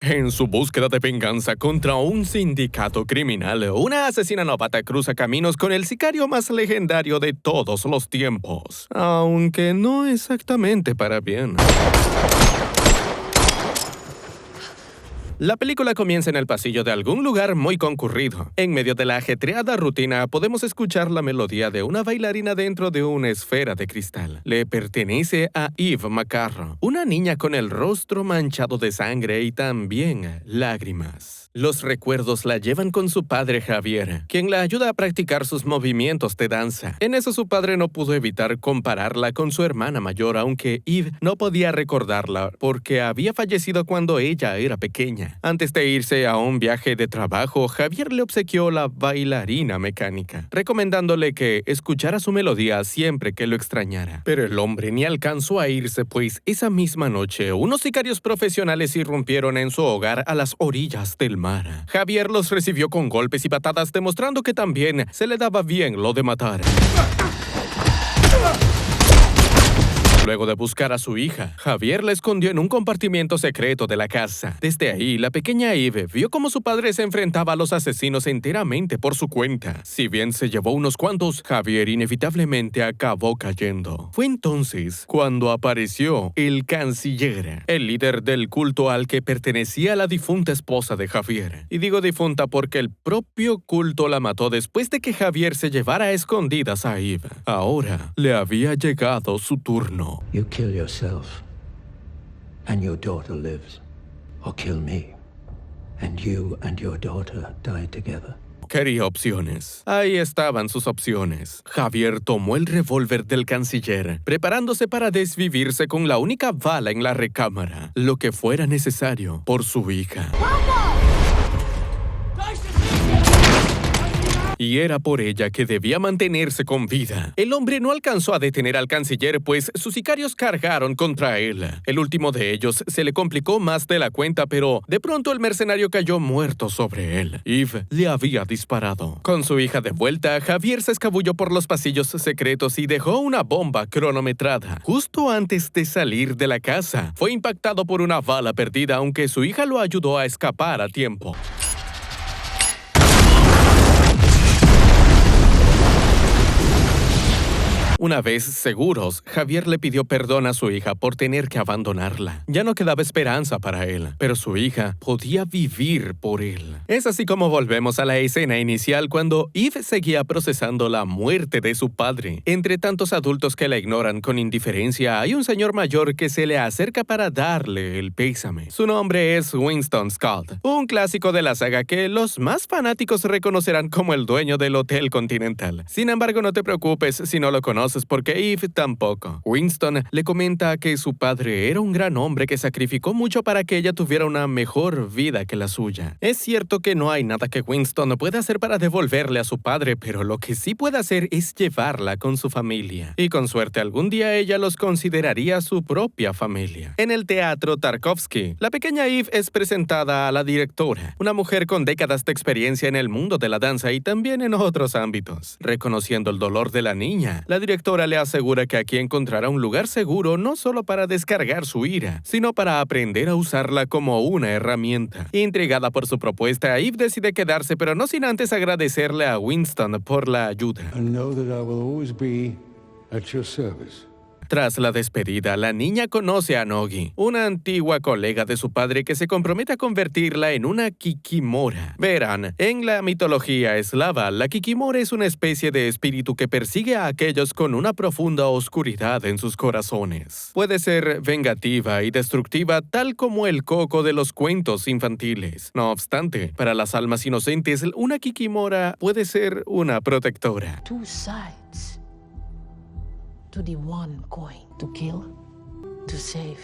En su búsqueda de venganza contra un sindicato criminal, una asesina novata cruza caminos con el sicario más legendario de todos los tiempos. Aunque no exactamente para bien. La película comienza en el pasillo de algún lugar muy concurrido. En medio de la ajetreada rutina, podemos escuchar la melodía de una bailarina dentro de una esfera de cristal. Le pertenece a Eve McCarro, una niña con el rostro manchado de sangre y también lágrimas. Los recuerdos la llevan con su padre Javier, quien la ayuda a practicar sus movimientos de danza. En eso su padre no pudo evitar compararla con su hermana mayor, aunque Eve no podía recordarla porque había fallecido cuando ella era pequeña. Antes de irse a un viaje de trabajo, Javier le obsequió la bailarina mecánica, recomendándole que escuchara su melodía siempre que lo extrañara. Pero el hombre ni alcanzó a irse, pues esa misma noche unos sicarios profesionales irrumpieron en su hogar a las orillas del mar. Javier los recibió con golpes y patadas, demostrando que también se le daba bien lo de matar. Luego de buscar a su hija, Javier la escondió en un compartimiento secreto de la casa. Desde ahí, la pequeña Eve vio cómo su padre se enfrentaba a los asesinos enteramente por su cuenta. Si bien se llevó unos cuantos, Javier inevitablemente acabó cayendo. Fue entonces cuando apareció el canciller, el líder del culto al que pertenecía la difunta esposa de Javier. Y digo difunta porque el propio culto la mató después de que Javier se llevara a escondidas a Eve. Ahora le había llegado su turno. You kill yourself, and your daughter lives. Or kill me, and you and your daughter die together. Quería opciones. Ahí estaban sus opciones. Javier tomó el revólver del canciller, preparándose para desvivirse con la única bala en la recámara, lo que fuera necesario por su hija. Y era por ella que debía mantenerse con vida. El hombre no alcanzó a detener al canciller, pues sus sicarios cargaron contra él. El último de ellos se le complicó más de la cuenta, pero de pronto el mercenario cayó muerto sobre él. Eve le había disparado. Con su hija de vuelta, Javier se escabulló por los pasillos secretos y dejó una bomba cronometrada. Justo antes de salir de la casa, fue impactado por una bala perdida, aunque su hija lo ayudó a escapar a tiempo. Una vez seguros, Javier le pidió perdón a su hija por tener que abandonarla. Ya no quedaba esperanza para él, pero su hija podía vivir por él. Es así como volvemos a la escena inicial cuando Eve seguía procesando la muerte de su padre. Entre tantos adultos que la ignoran con indiferencia, hay un señor mayor que se le acerca para darle el pésame. Su nombre es Winston Scott, un clásico de la saga que los más fanáticos reconocerán como el dueño del Hotel Continental. Sin embargo, no te preocupes si no lo conoces, porque Eve tampoco. Winston le comenta que su padre era un gran hombre que sacrificó mucho para que ella tuviera una mejor vida que la suya. Es cierto que no hay nada que Winston pueda hacer para devolverle a su padre, pero lo que sí puede hacer es llevarla con su familia. Y con suerte algún día ella los consideraría su propia familia. En el teatro Tarkovsky, la pequeña Eve es presentada a la directora, una mujer con décadas de experiencia en el mundo de la danza y también en otros ámbitos. Reconociendo el dolor de la niña, la directora le asegura que aquí encontrará un lugar seguro no solo para descargar su ira, sino para aprender a usarla como una herramienta. Intrigada por su propuesta, Eve decide quedarse, pero no sin antes agradecerle a Winston por la ayuda. And know that I will always be at your service. Tras la despedida, la niña conoce a Nogi, una antigua colega de su padre que se compromete a convertirla en una kikimora. Verán, en la mitología eslava, la kikimora es una especie de espíritu que persigue a aquellos con una profunda oscuridad en sus corazones. Puede ser vengativa y destructiva, tal como el coco de los cuentos infantiles. No obstante, para las almas inocentes, una kikimora puede ser una protectora. Two sides to the one coin: to kill, to save.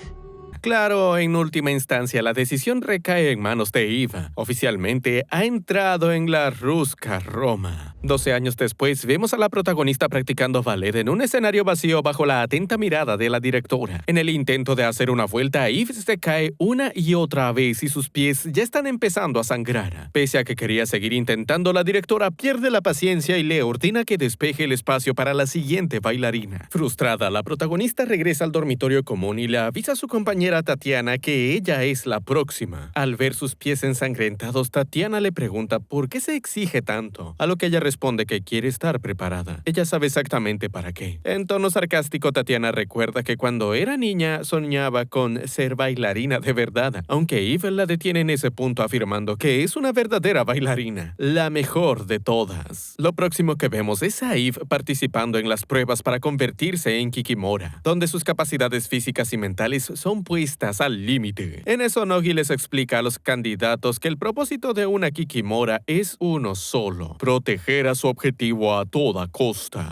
Claro, en última instancia, la decisión recae en manos de Eva. Oficialmente, ha entrado en la Rusca Roma. 12 años después, vemos a la protagonista practicando ballet en un escenario vacío bajo la atenta mirada de la directora. En el intento de hacer una vuelta, Eve se cae una y otra vez y sus pies ya están empezando a sangrar. Pese a que quería seguir intentando, la directora pierde la paciencia y le ordena que despeje el espacio para la siguiente bailarina. Frustrada, la protagonista regresa al dormitorio común y le avisa a su compañera a Tatiana que ella es la próxima. Al ver sus pies ensangrentados, Tatiana le pregunta por qué se exige tanto, a lo que ella responde que quiere estar preparada. Ella sabe exactamente para qué. En tono sarcástico, Tatiana recuerda que cuando era niña soñaba con ser bailarina de verdad, aunque Eve la detiene en ese punto afirmando que es una verdadera bailarina, la mejor de todas. Lo próximo que vemos es a Eve participando en las pruebas para convertirse en Kikimora, donde sus capacidades físicas y mentales son puestas al límite. En eso Nogi les explica a los candidatos que el propósito de una Kikimora es uno solo: proteger a su objetivo a toda costa.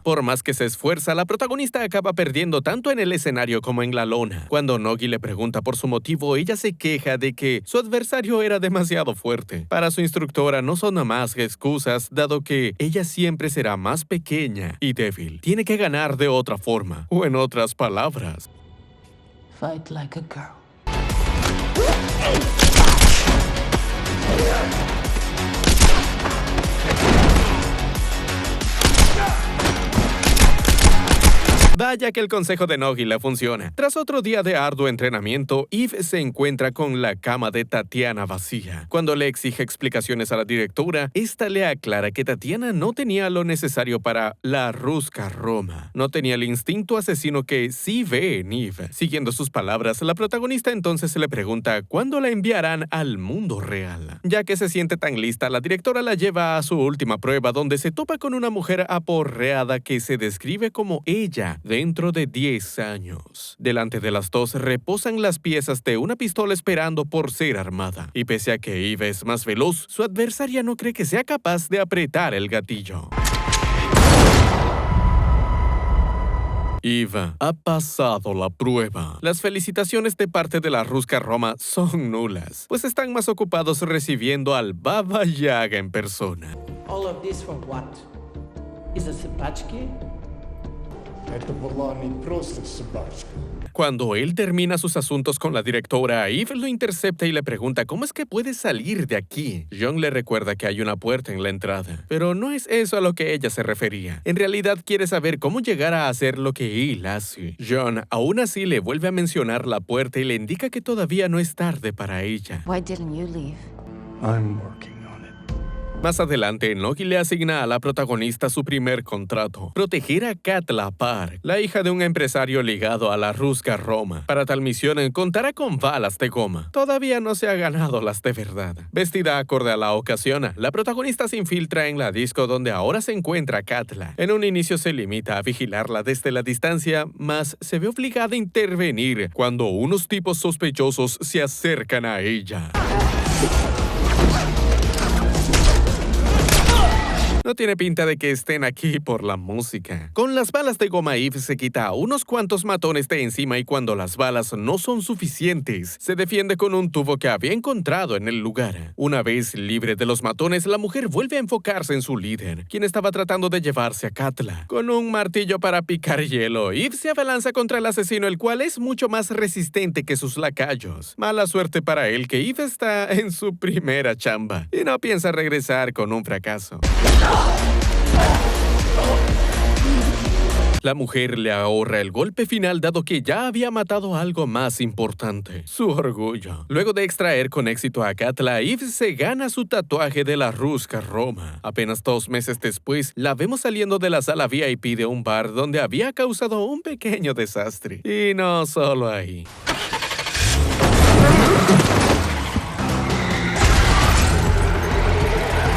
Por más que se esfuerza, la protagonista acaba perdiendo tanto en el escenario como en la lona. Cuando Nogi le pregunta por su motivo, ella se queja de que su adversario era demasiado fuerte. Para su instructora no son más que excusas, dado que ella siempre será más pequeña y débil. Tiene que ganar de otra forma, o en otras palabras, Fight like a girl. vaya que el consejo de Nogi le funciona. Tras otro día de arduo entrenamiento, Eve se encuentra con la cama de Tatiana vacía. Cuando le exige explicaciones a la directora, esta le aclara que Tatiana no tenía lo necesario para la Ruska Roma. No tenía el instinto asesino que sí ve en Eve. Siguiendo sus palabras, la protagonista entonces le pregunta cuándo la enviarán al mundo real. Ya que se siente tan lista, la directora la lleva a su última prueba, donde se topa con una mujer aporreada que se describe como ella dentro de 10 años. Delante de las dos reposan las piezas de una pistola esperando por ser armada. Y pese a que Eve es más veloz, su adversaria no cree que sea capaz de apretar el gatillo. Eve ha pasado la prueba. Las felicitaciones de parte de la Ruska Roma son nulas, pues están más ocupados recibiendo al Baba Yaga en persona. All of this for what? Is it Sabachki? Это была не просто собачка. Cuando él termina sus asuntos con la directora, Eve lo intercepta y le pregunta cómo es que puede salir de aquí. John le recuerda que hay una puerta en la entrada, pero no es eso a lo que ella se refería. En realidad quiere saber cómo llegar a hacer lo que él hace. John aún así le vuelve a mencionar la puerta y le indica que todavía no es tarde para ella. Why didn't you leave? I'm working on it. Más adelante, Nogi le asigna a la protagonista su primer contrato: proteger a Katla Park, la hija de un empresario ligado a la Ruska Roma. Para tal misión, contará con balas de goma. Todavía no se ha ganado las de verdad. Vestida acorde a la ocasión, la protagonista se infiltra en la disco donde ahora se encuentra Katla. En un inicio se limita a vigilarla desde la distancia, mas se ve obligada a intervenir cuando unos tipos sospechosos se acercan a ella. No tiene pinta de que estén aquí por la música. Con las balas de goma, Eve se quita unos cuantos matones de encima y cuando las balas no son suficientes, se defiende con un tubo que había encontrado en el lugar. Una vez libre de los matones, la mujer vuelve a enfocarse en su líder, quien estaba tratando de llevarse a Katla. Con un martillo para picar hielo, Eve se abalanza contra el asesino, el cual es mucho más resistente que sus lacayos. Mala suerte para él que Eve está en su primera chamba y no piensa regresar con un fracaso. La mujer le ahorra el golpe final dado que ya había matado algo más importante: su orgullo. Luego de extraer con éxito a Katla, Eve se gana su tatuaje de la Ruska Roma. Apenas 2 meses después, la vemos saliendo de la sala VIP de un bar donde había causado un pequeño desastre. Y no solo ahí.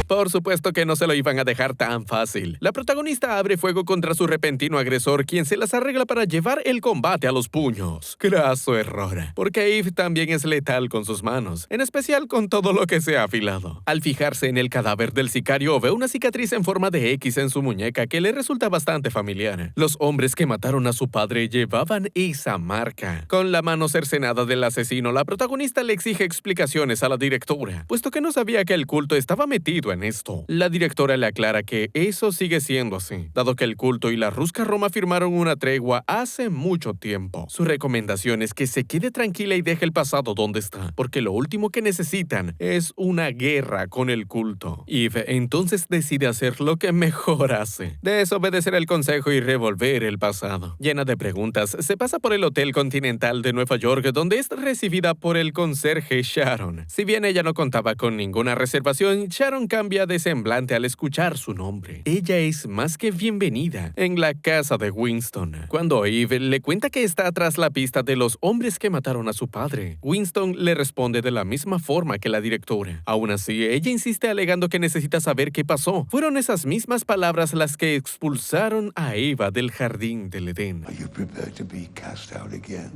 Por supuesto que no se lo iban a dejar tan fácil. La protagonista abre fuego contra su repentino agresor, quien se las arregla para llevar el combate a los puños. Craso error, porque Eve también es letal con sus manos, en especial con todo lo que se ha afilado. Al fijarse en el cadáver del sicario, ve una cicatriz en forma de X en su muñeca que le resulta bastante familiar. Los hombres que mataron a su padre llevaban esa marca. Con la mano cercenada del asesino, la protagonista le exige explicaciones a la directora, puesto que no sabía que el culto estaba metido en en esto. La directora le aclara que eso sigue siendo así, dado que el culto y la Rusca Roma firmaron una tregua hace mucho tiempo. Su recomendación es que se quede tranquila y deje el pasado donde está, porque lo último que necesitan es una guerra con el culto. Eve entonces decide hacer lo que mejor hace: desobedecer el consejo y revolver el pasado. Llena de preguntas, se pasa por el Hotel Continental de Nueva York, donde es recibida por el conserje Sharon. Si bien ella no contaba con ninguna reservación, Sharon cambia de semblante al escuchar su nombre. Ella es más que bienvenida en la casa de Winston. Cuando Eve le cuenta que está tras la pista de los hombres que mataron a su padre, Winston le responde de la misma forma que la directora. Aún así, ella insiste alegando que necesita saber qué pasó. Fueron esas mismas palabras las que expulsaron a Eva del jardín del Edén. Are you prepared to be cast out again,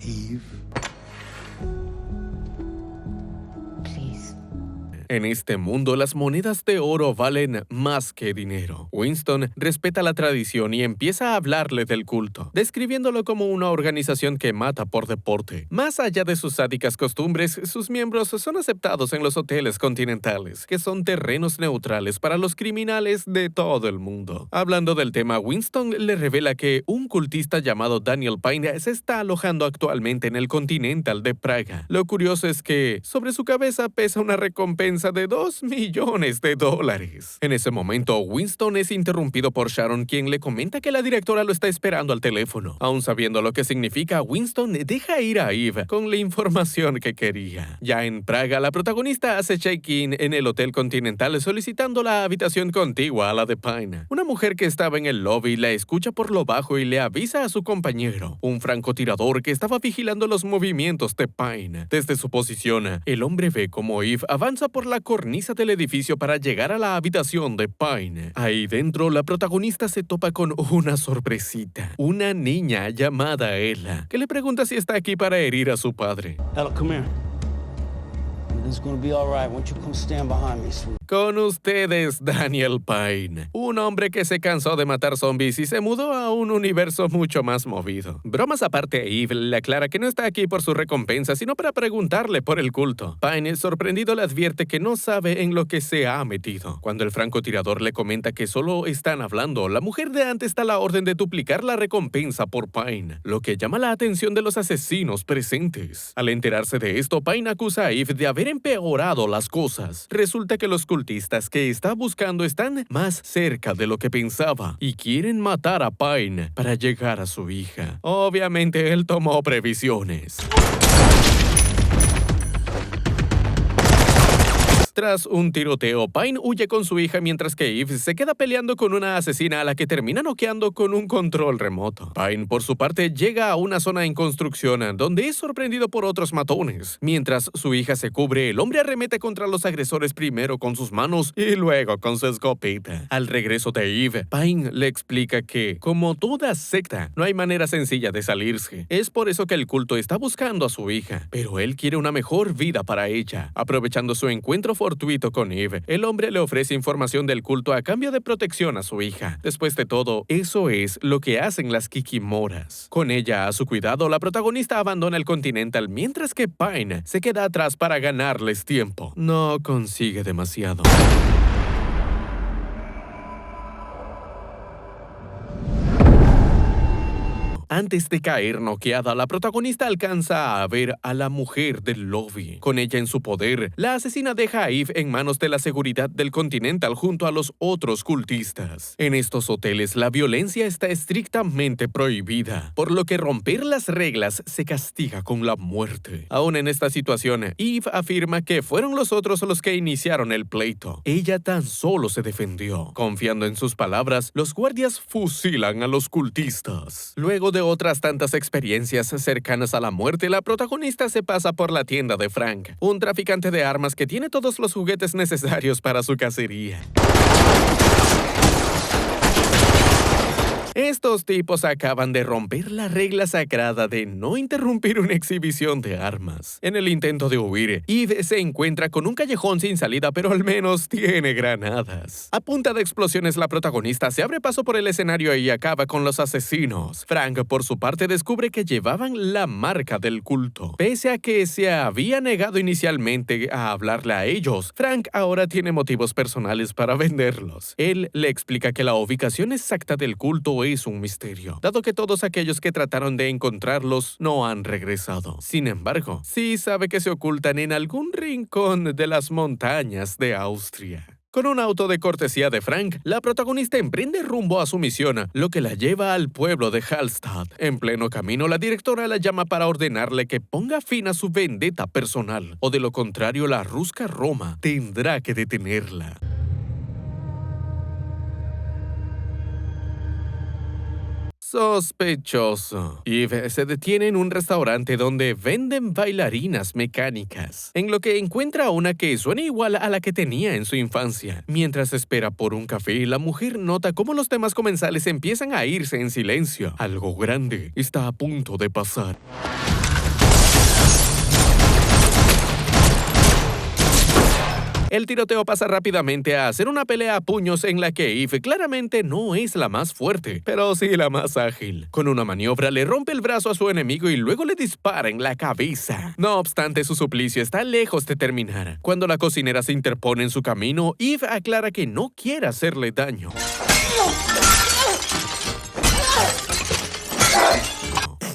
Eve? Please. En este mundo, las monedas de oro valen más que dinero. Winston respeta la tradición y empieza a hablarle del culto, describiéndolo como una organización que mata por deporte. Más allá de sus sádicas costumbres, sus miembros son aceptados en los hoteles continentales, que son terrenos neutrales para los criminales de todo el mundo. Hablando del tema, Winston le revela que un cultista llamado Daniel Pine se está alojando actualmente en el Continental de Praga. Lo curioso es que sobre su cabeza pesa una recompensa de $2 millones. En ese momento, Winston es interrumpido por Sharon, quien le comenta que la directora lo está esperando al teléfono. Aún sabiendo lo que significa, Winston deja ir a Eve con la información que quería. Ya en Praga, la protagonista hace check-in en el Hotel Continental solicitando la habitación contigua a la de Pine. Una mujer que estaba en el lobby la escucha por lo bajo y le avisa a su compañero, un francotirador que estaba vigilando los movimientos de Pine. Desde su posición, el hombre ve cómo Eve avanza por la cornisa del edificio para llegar a la habitación de Pine. Ahí dentro, la protagonista se topa con una sorpresita. Una niña llamada Ella, que le pregunta si está aquí para herir a su padre. Ella, come here. Everything's gonna be all right. Why don't you come stand behind me, sweet? Con ustedes, Daniel Pine, un hombre que se cansó de matar zombies y se mudó a un universo mucho más movido. Bromas aparte, Eve le aclara que no está aquí por su recompensa, sino para preguntarle por el culto. Pine, sorprendido, le advierte que no sabe en lo que se ha metido. Cuando el francotirador le comenta que solo están hablando, la mujer de antes da la orden de duplicar la recompensa por Pine, lo que llama la atención de los asesinos presentes. Al enterarse de esto, Pine acusa a Eve de haber empeorado las cosas. Resulta que los cultistas que está buscando están más cerca de lo que pensaba y quieren matar a Pine para llegar a su hija. Obviamente él tomó previsiones. Tras un tiroteo, Pine huye con su hija mientras que Eve se queda peleando con una asesina a la que termina noqueando con un control remoto. Pine, por su parte, llega a una zona en construcción donde es sorprendido por otros matones. Mientras su hija se cubre, el hombre arremete contra los agresores primero con sus manos y luego con su escopeta. Al regreso de Eve, Pine le explica que, como toda secta, no hay manera sencilla de salirse. Es por eso que el culto está buscando a su hija, pero él quiere una mejor vida para ella. Aprovechando su encuentro fortuito con Eve, el hombre le ofrece información del culto a cambio de protección a su hija. Después de todo, eso es lo que hacen las Kikimoras. Con ella a su cuidado, la protagonista abandona el Continental mientras que Pine se queda atrás para ganarles tiempo. No consigue demasiado. Antes de caer noqueada, la protagonista alcanza a ver a la mujer del lobby. Con ella en su poder, la asesina deja a Eve en manos de la seguridad del Continental junto a los otros cultistas. En estos hoteles, la violencia está estrictamente prohibida, por lo que romper las reglas se castiga con la muerte. Aún en esta situación, Eve afirma que fueron los otros los que iniciaron el pleito. Ella tan solo se defendió. Confiando en sus palabras, los guardias fusilan a los cultistas. Luego de otras tantas experiencias cercanas a la muerte, la protagonista se pasa por la tienda de Frank, un traficante de armas que tiene todos los juguetes necesarios para su cacería. Estos tipos acaban de romper la regla sagrada de no interrumpir una exhibición de armas. En el intento de huir, Eve se encuentra con un callejón sin salida, pero al menos tiene granadas. A punta de explosiones, la protagonista se abre paso por el escenario y acaba con los asesinos. Frank, por su parte, descubre que llevaban la marca del culto. Pese a que se había negado inicialmente a hablarle a ellos, Frank ahora tiene motivos personales para venderlos. Él le explica que la ubicación exacta del culto es un misterio, dado que todos aquellos que trataron de encontrarlos no han regresado. Sin embargo, sí sabe que se ocultan en algún rincón de las montañas de Austria. Con un auto de cortesía de Frank, la protagonista emprende rumbo a su misión, lo que la lleva al pueblo de Hallstatt. En pleno camino, la directora la llama para ordenarle que ponga fin a su vendetta personal, o de lo contrario, la Ruska Roma tendrá que detenerla. Sospechoso. Eve se detiene en un restaurante donde venden bailarinas mecánicas, en lo que encuentra una que suena igual a la que tenía en su infancia. Mientras espera por un café, la mujer nota cómo los temas comensales empiezan a irse en silencio. Algo grande está a punto de pasar. El tiroteo pasa rápidamente a ser una pelea a puños en la que Eve claramente no es la más fuerte, pero sí la más ágil. Con una maniobra le rompe el brazo a su enemigo y luego le dispara en la cabeza. No obstante, su suplicio está lejos de terminar. Cuando la cocinera se interpone en su camino, Eve aclara que no quiere hacerle daño.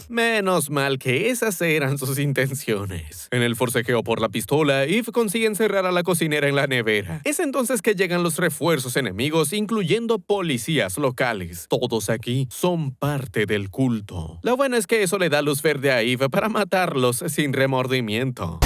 Menos mal que esas eran sus intenciones. En el forcejeo por la pistola, Eve consigue encerrar a la cocinera en la nevera. Es entonces que llegan los refuerzos enemigos, incluyendo policías locales. Todos aquí son parte del culto. Lo bueno es que eso le da luz verde a Eve para matarlos sin remordimiento.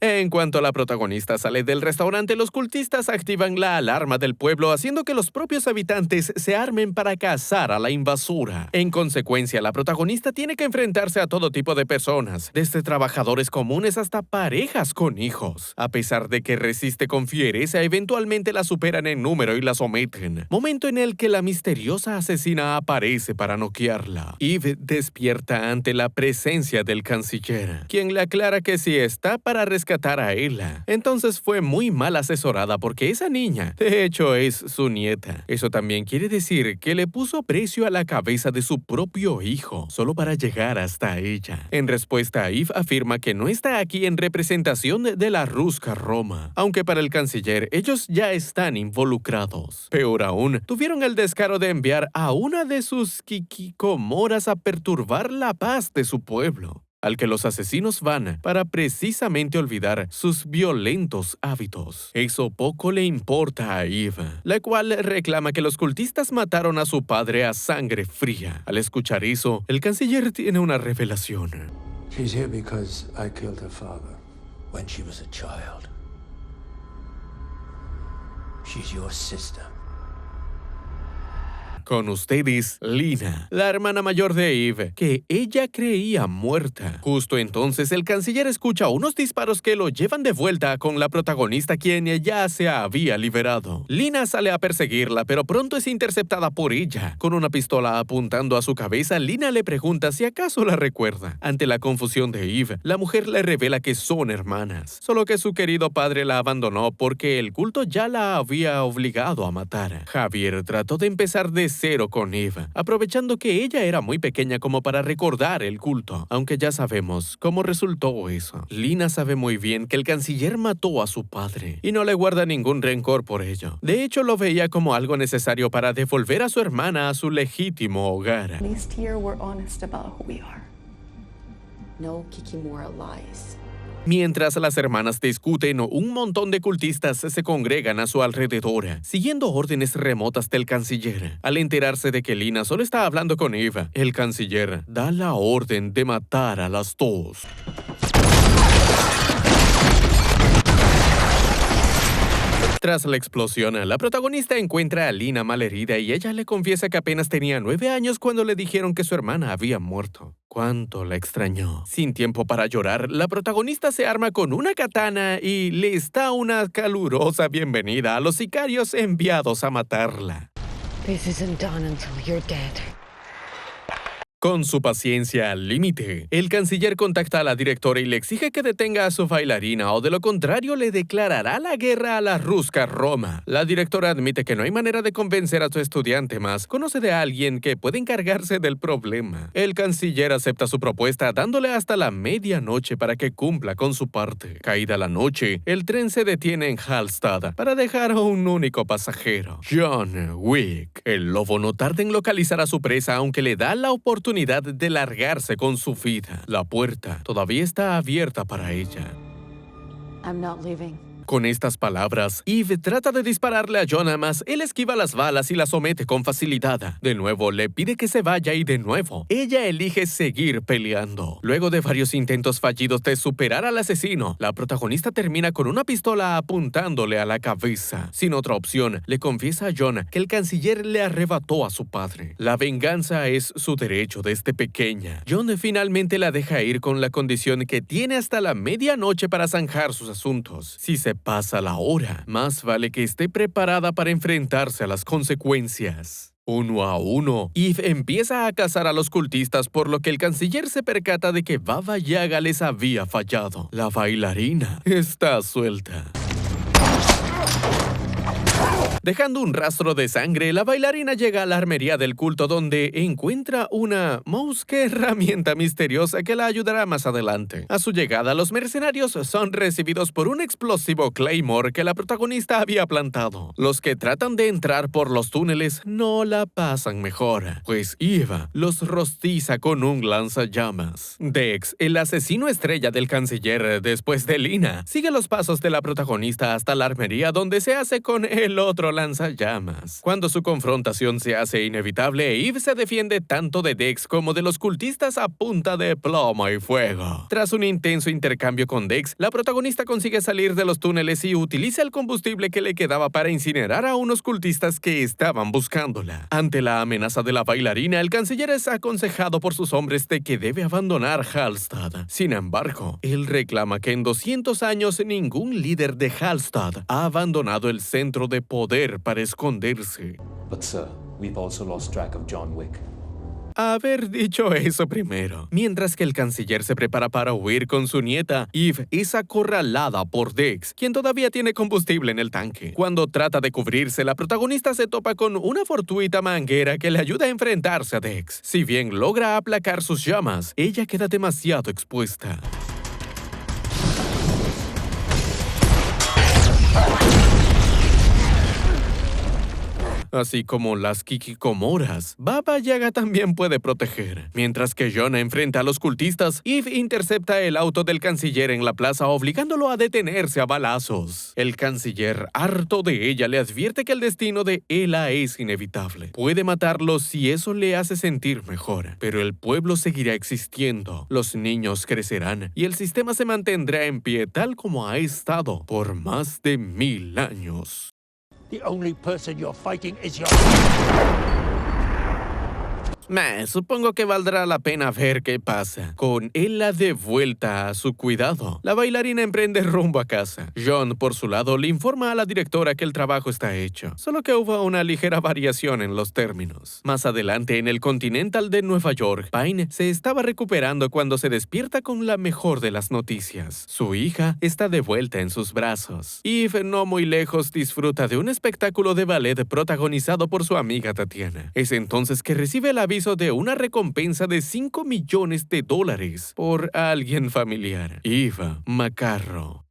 En cuanto la protagonista sale del restaurante, los cultistas activan la alarma del pueblo, haciendo que los propios habitantes se armen para cazar a la invasora. En consecuencia, la protagonista tiene que enfrentarse a todo tipo de personas, desde trabajadores comunes hasta parejas con hijos. A pesar de que resiste con fiereza, eventualmente la superan en número y la someten. Momento en el que la misteriosa asesina aparece para noquearla. Eve despierta ante la presencia del canciller, quien le aclara que si está para rescatar a Ella, entonces fue muy mal asesorada porque esa niña, de hecho, es su nieta. Eso también quiere decir que le puso precio a la cabeza de su propio hijo, solo para llegar hasta ella. En respuesta, Eve afirma que no está aquí en representación de la Ruska Roma, aunque para el canciller ellos ya están involucrados. Peor aún, tuvieron el descaro de enviar a una de sus kikikomoras a perturbar la paz de su pueblo, al que los asesinos van para precisamente olvidar sus violentos hábitos. Eso poco le importa a Eve, la cual reclama que los cultistas mataron a su padre a sangre fría. Al escuchar eso, el canciller tiene una revelación. She's here because I killed her father when she was a child. She's your sister. Con ustedes, Lina, la hermana mayor de Eve, que ella creía muerta. Justo entonces, el canciller escucha unos disparos que lo llevan de vuelta con la protagonista, quien ya se había liberado. Lina sale a perseguirla, pero pronto es interceptada por ella. Con una pistola apuntando a su cabeza, Lina le pregunta si acaso la recuerda. Ante la confusión de Eve, la mujer le revela que son hermanas, solo que su querido padre la abandonó porque el culto ya la había obligado a matar. Javier trató de empezar de cero con Eve, aprovechando que ella era muy pequeña como para recordar el culto, aunque ya sabemos cómo resultó eso. Lina sabe muy bien que el canciller mató a su padre y no le guarda ningún rencor por ello. De hecho, lo veía como algo necesario para devolver a su hermana a su legítimo hogar. At least here we're honest about who we are. No Kikimora lies. Mientras las hermanas discuten, un montón de cultistas se congregan a su alrededor, siguiendo órdenes remotas del canciller. Al enterarse de que Lina solo está hablando con Eve, el canciller da la orden de matar a las dos. Tras la explosión, la protagonista encuentra a Lina malherida y ella le confiesa que apenas tenía 9 años cuando le dijeron que su hermana había muerto. Cuánto la extrañó. Sin tiempo para llorar, la protagonista se arma con una katana y les da una calurosa bienvenida a los sicarios enviados a matarla. This isn't done until you're dead. Con su paciencia al límite, el canciller contacta a la directora y le exige que detenga a su bailarina o de lo contrario le declarará la guerra a la Russka Roma. La directora admite que no hay manera de convencer a su estudiante, mas conoce de alguien que puede encargarse del problema. El canciller acepta su propuesta dándole hasta la medianoche para que cumpla con su parte. Caída la noche, el tren se detiene en Hallstatt para dejar a un único pasajero, John Wick. El lobo no tarda en localizar a su presa aunque le da la oportunidad de largarse con su vida. La puerta todavía está abierta para ella. I'm not leaving. Con estas palabras, Eve trata de dispararle a John, mas él esquiva las balas y la somete con facilidad. De nuevo, le pide que se vaya y de nuevo, ella elige seguir peleando. Luego de varios intentos fallidos de superar al asesino, la protagonista termina con una pistola apuntándole a la cabeza. Sin otra opción, le confiesa a John que el canciller le arrebató a su padre. La venganza es su derecho desde pequeña. John finalmente la deja ir con la condición que tiene hasta la medianoche para zanjar sus asuntos. Si se pasa la hora, más vale que esté preparada para enfrentarse a las consecuencias. Uno a uno, Eve empieza a cazar a los cultistas, por lo que el canciller se percata de que Baba Yaga les había fallado. La bailarina está suelta. Dejando un rastro de sangre, la bailarina llega a la armería del culto donde encuentra una mosca herramienta misteriosa que la ayudará más adelante. A su llegada, los mercenarios son recibidos por un explosivo Claymore que la protagonista había plantado. Los que tratan de entrar por los túneles no la pasan mejor, pues Eva los rostiza con un lanzallamas. Dex, el asesino estrella del canciller después de Lina, sigue los pasos de la protagonista hasta la armería donde se hace con el otro lanzallamas. Cuando su confrontación se hace inevitable, Eve se defiende tanto de Dex como de los cultistas a punta de plomo y fuego. Tras un intenso intercambio con Dex, la protagonista consigue salir de los túneles y utiliza el combustible que le quedaba para incinerar a unos cultistas que estaban buscándola. Ante la amenaza de la bailarina, el canciller es aconsejado por sus hombres de que debe abandonar Hallstatt. Sin embargo, él reclama que en 200 años ningún líder de Hallstatt ha abandonado el centro de poder para esconderse. But sir, we've also lost track of John Wick. Haber dicho eso primero. Mientras que el canciller se prepara para huir con su nieta, Eve es acorralada por Dex, quien todavía tiene combustible en el tanque. Cuando trata de cubrirse, la protagonista se topa con una fortuita manguera que le ayuda a enfrentarse a Dex. Si bien logra aplacar sus llamas, ella queda demasiado expuesta. Así como las Kikikomoras, Baba Yaga también puede proteger. Mientras que John enfrenta a los cultistas, Eve intercepta el auto del canciller en la plaza, obligándolo a detenerse a balazos. El canciller, harto de ella, le advierte que el destino de Ela es inevitable. Puede matarlo si eso le hace sentir mejor, pero el pueblo seguirá existiendo, los niños crecerán y el sistema se mantendrá en pie tal como ha estado por más de 1000 años. The only person you're fighting is your... Supongo que valdrá la pena ver qué pasa. Con Ella de vuelta a su cuidado, la bailarina emprende rumbo a casa. John, por su lado, le informa a la directora que el trabajo está hecho, solo que hubo una ligera variación en los términos. Más adelante, en el Continental de Nueva York, Pine se estaba recuperando cuando se despierta con la mejor de las noticias. Su hija está de vuelta en sus brazos. Eve, no muy lejos, disfruta de un espectáculo de ballet protagonizado por su amiga Tatiana. Es entonces que recibe el aviso de una recompensa de $5 millones por alguien familiar, Eva Macarro.